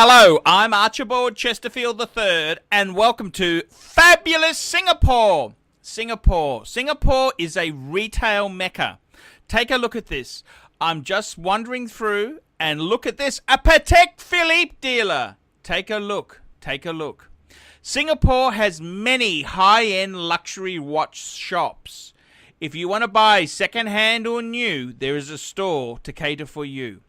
Hello, I'm Archibald Chesterfield III, and welcome to fabulous Singapore. Singapore is a retail mecca. Take a look at this. I'm just wandering through, and look at this, a Patek Philippe dealer. Take a look. Singapore has many high-end luxury watch shops. If you want to buy second-hand or new, there is a store to cater for you.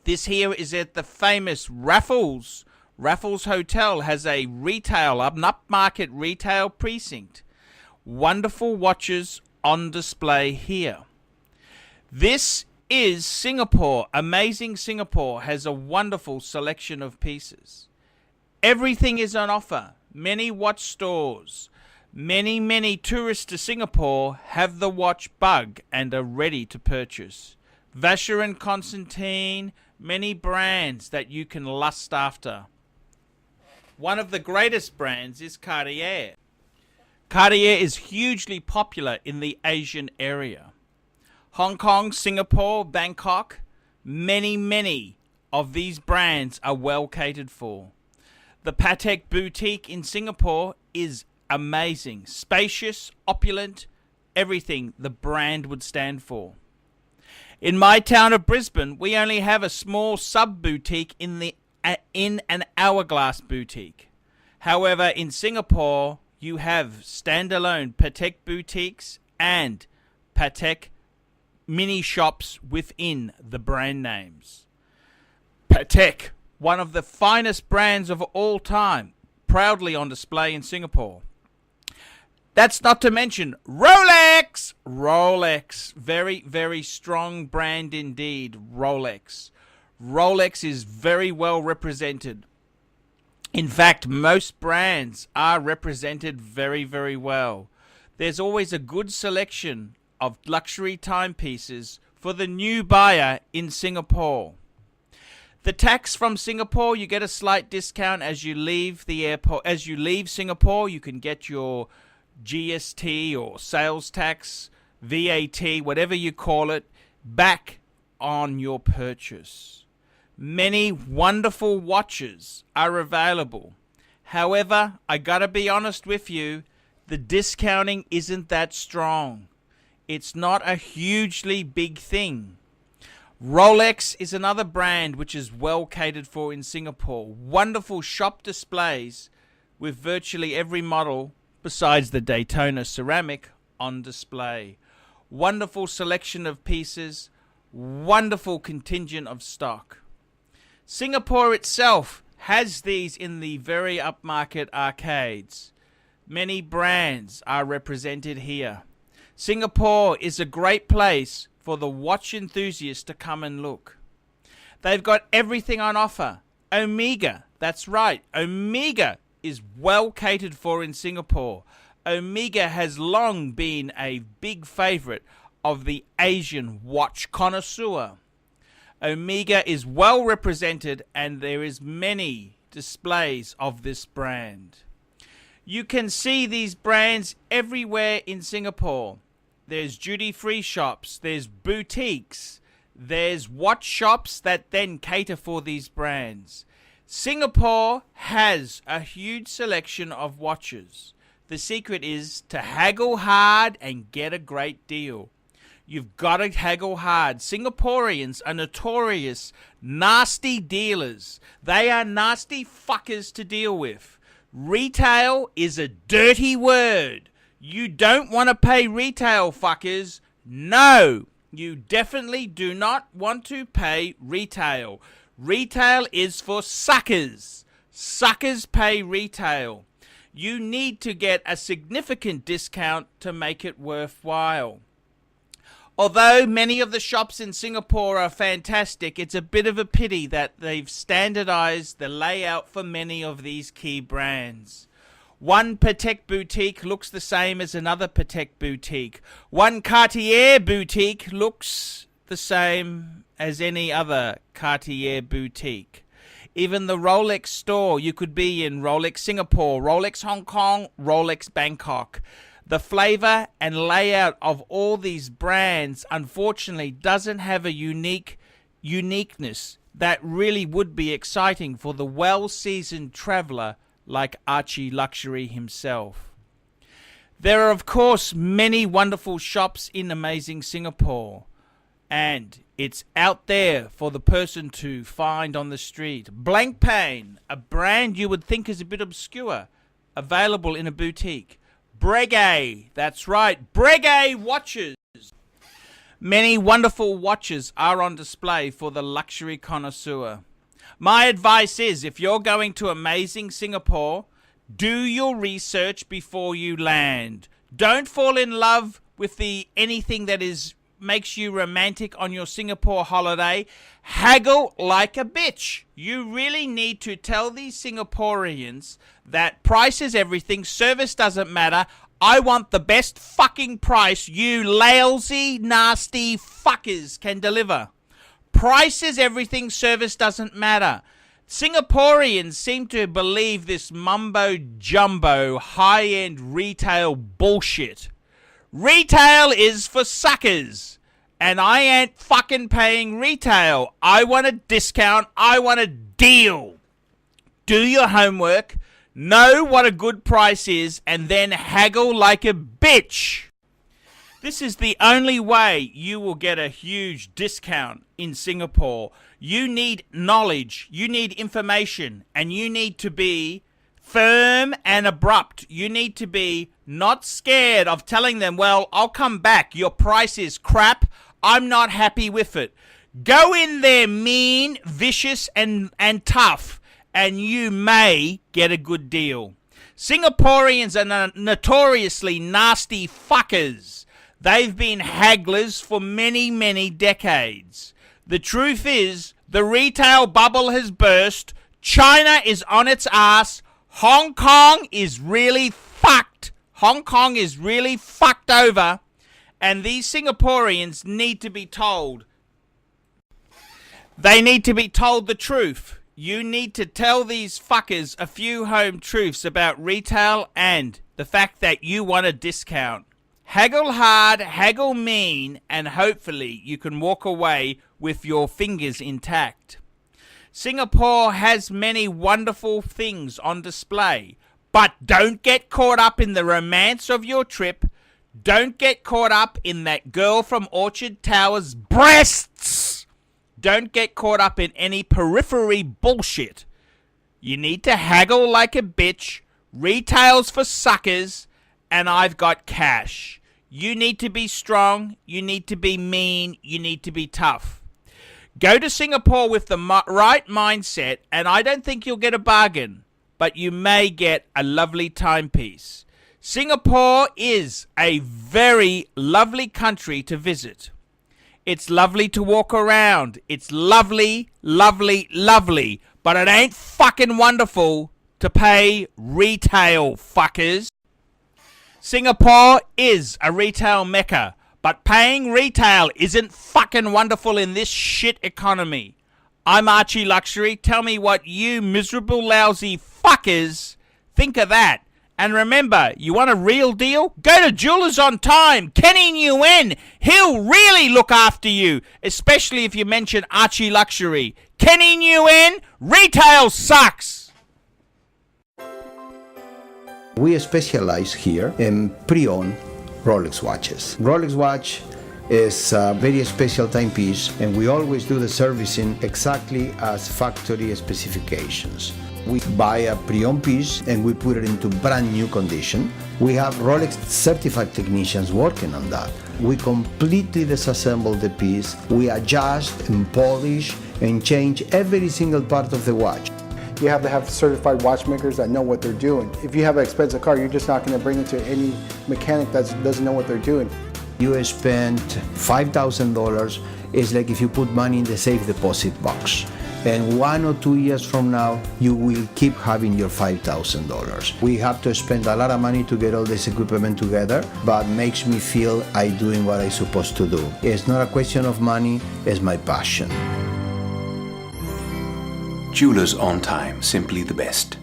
This here is at the famous Raffles. Raffles Hotel has a retail, an upmarket retail precinct. Wonderful watches on display here. This is Singapore. Amazing Singapore has a wonderful selection of pieces. Everything is on offer. Many watch stores. Many tourists to Singapore have the watch bug and are ready to purchase. Vacher and Constantine, many brands that you can lust after. One of the greatest brands is Cartier. Cartier is hugely popular in the Asian area. Hong Kong, Singapore, Bangkok, many of these brands are well catered for. The Patek boutique in Singapore is amazing, spacious, opulent, everything the brand would stand for. In my town of Brisbane, we only have a small sub-boutique in an Hourglass boutique. However, in Singapore, you have standalone Patek boutiques and Patek mini shops within the brand names. Patek, one of the finest brands of all time, proudly on display in Singapore. That's not to mention Rolex. Rolex, very strong brand indeed. Rolex is very well represented. In fact, most brands are represented very well. There's always a good selection of luxury timepieces for the new buyer in Singapore. The tax from Singapore, you get a slight discount as you leave the airport. As you leave Singapore, you can get your GST or sales tax, VAT, whatever you call it, back on your purchase. Many wonderful watches are available. However, I gotta be honest with you, the discounting isn't that strong. It's not a hugely big thing. Rolex is another brand which is well catered for in Singapore. Wonderful shop displays with virtually every model besides the Daytona ceramic on display. Wonderful selection of pieces, wonderful contingent of stock. Singapore itself has these in the very upmarket arcades. Many brands are represented here. Singapore is a great place for the watch enthusiast to come and look. They've got everything on offer. Omega, that's right, Omega is well catered for in Singapore. Omega has long been a big favorite of the Asian watch connoisseur. Omega is well represented and there is many displays of this brand. You can see these brands everywhere in Singapore. There's duty-free shops, there's boutiques, there's watch shops that then cater for these brands. Singapore has a huge selection of watches. The secret is to haggle hard and get a great deal. You've got to haggle hard. Singaporeans are notorious nasty dealers. They are nasty fuckers to deal with. Retail is a dirty word. You don't want to pay retail, fuckers. No, you definitely do not want to pay retail. Retail is for suckers. Suckers pay retail. You need to get a significant discount to make it worthwhile. Although many of the shops in Singapore are fantastic, it's a bit of a pity that they've standardized the layout for many of these key brands. One Patek boutique looks the same as another Patek boutique. One Cartier boutique looks the same as any other Cartier boutique. Even the Rolex store, you could be in Rolex Singapore, Rolex Hong Kong, Rolex Bangkok. The flavor and layout of all these brands, unfortunately, doesn't have a uniqueness that really would be exciting for the well-seasoned traveler like ArchieLuxury himself. There are, of course, many wonderful shops in amazing Singapore, and it's out there for the person to find on the street. Blank Pain, a brand you would think is a bit obscure, available in a boutique. Breguet, that's right, Breguet watches. Many wonderful watches are on display for the luxury connoisseur. My advice is, if you're going to amazing Singapore, do your research before you land. Don't fall in love with anything that makes you romantic on your Singapore holiday. Haggle like a bitch. You really need to tell these Singaporeans that price is everything, service doesn't matter. I want the best fucking price you lazy, nasty fuckers can deliver. Price is everything, service doesn't matter. Singaporeans seem to believe this mumbo-jumbo, high-end retail bullshit. Retail is for suckers, and I ain't fucking paying retail. I want a discount. I want a deal. Do your homework. Know what a good price is, and then haggle like a bitch. This is the only way you will get a huge discount in Singapore. You need knowledge, you need information, and you need to be firm and abrupt. You need to be not scared of telling them, well, I'll come back. Your price is crap. I'm not happy with it. Go in there mean, vicious, and tough, and you may get a good deal. Singaporeans are notoriously nasty fuckers. They've been hagglers for many, many decades. The truth is, the retail bubble has burst. China is on its ass. Hong Kong is really fucked. Hong Kong is really fucked over. And these Singaporeans need to be told. They need to be told the truth. You need to tell these fuckers a few home truths about retail and the fact that you want a discount. Haggle hard, haggle mean, and hopefully you can walk away with your fingers intact. Singapore has many wonderful things on display, but don't get caught up in the romance of your trip. Don't get caught up in that girl from Orchard Towers' breasts. Don't get caught up in any periphery bullshit. You need to haggle like a bitch. Retail's for suckers, and I've got cash. You need to be strong. You need to be mean. You need to be tough. Go to Singapore with the right mindset, and I don't think you'll get a bargain, but you may get a lovely timepiece. Singapore is a very lovely country to visit. It's lovely to walk around. It's lovely, lovely, lovely. But it ain't fucking wonderful to pay retail, fuckers. Singapore is a retail mecca, but paying retail isn't fucking wonderful in this shit economy. I'm ArchieLuxury. Tell me what you miserable, lousy fuckers think of that. And remember, you want a real deal? Go to Jewelers on Time, Kenny Nguyen. He'll really look after you, especially if you mention ArchieLuxury. Kenny Nguyen, retail sucks. We specialize here in pre-owned Rolex watches. Rolex watch is a very special timepiece, and we always do the servicing exactly as factory specifications. We buy a pre-owned piece and we put it into brand new condition. We have Rolex certified technicians working on that. We completely disassemble the piece. We adjust and polish and change every single part of the watch. You have to have certified watchmakers that know what they're doing. If you have an expensive car, you're just not going to bring it to any mechanic that doesn't know what they're doing. You spend $5,000, it's like if you put money in the safe deposit box. And 1 or 2 years from now, you will keep having your $5,000. We have to spend a lot of money to get all this equipment together, but makes me feel I'm doing what I'm supposed to do. It's not a question of money, it's my passion. Jewelers on Time, simply the best.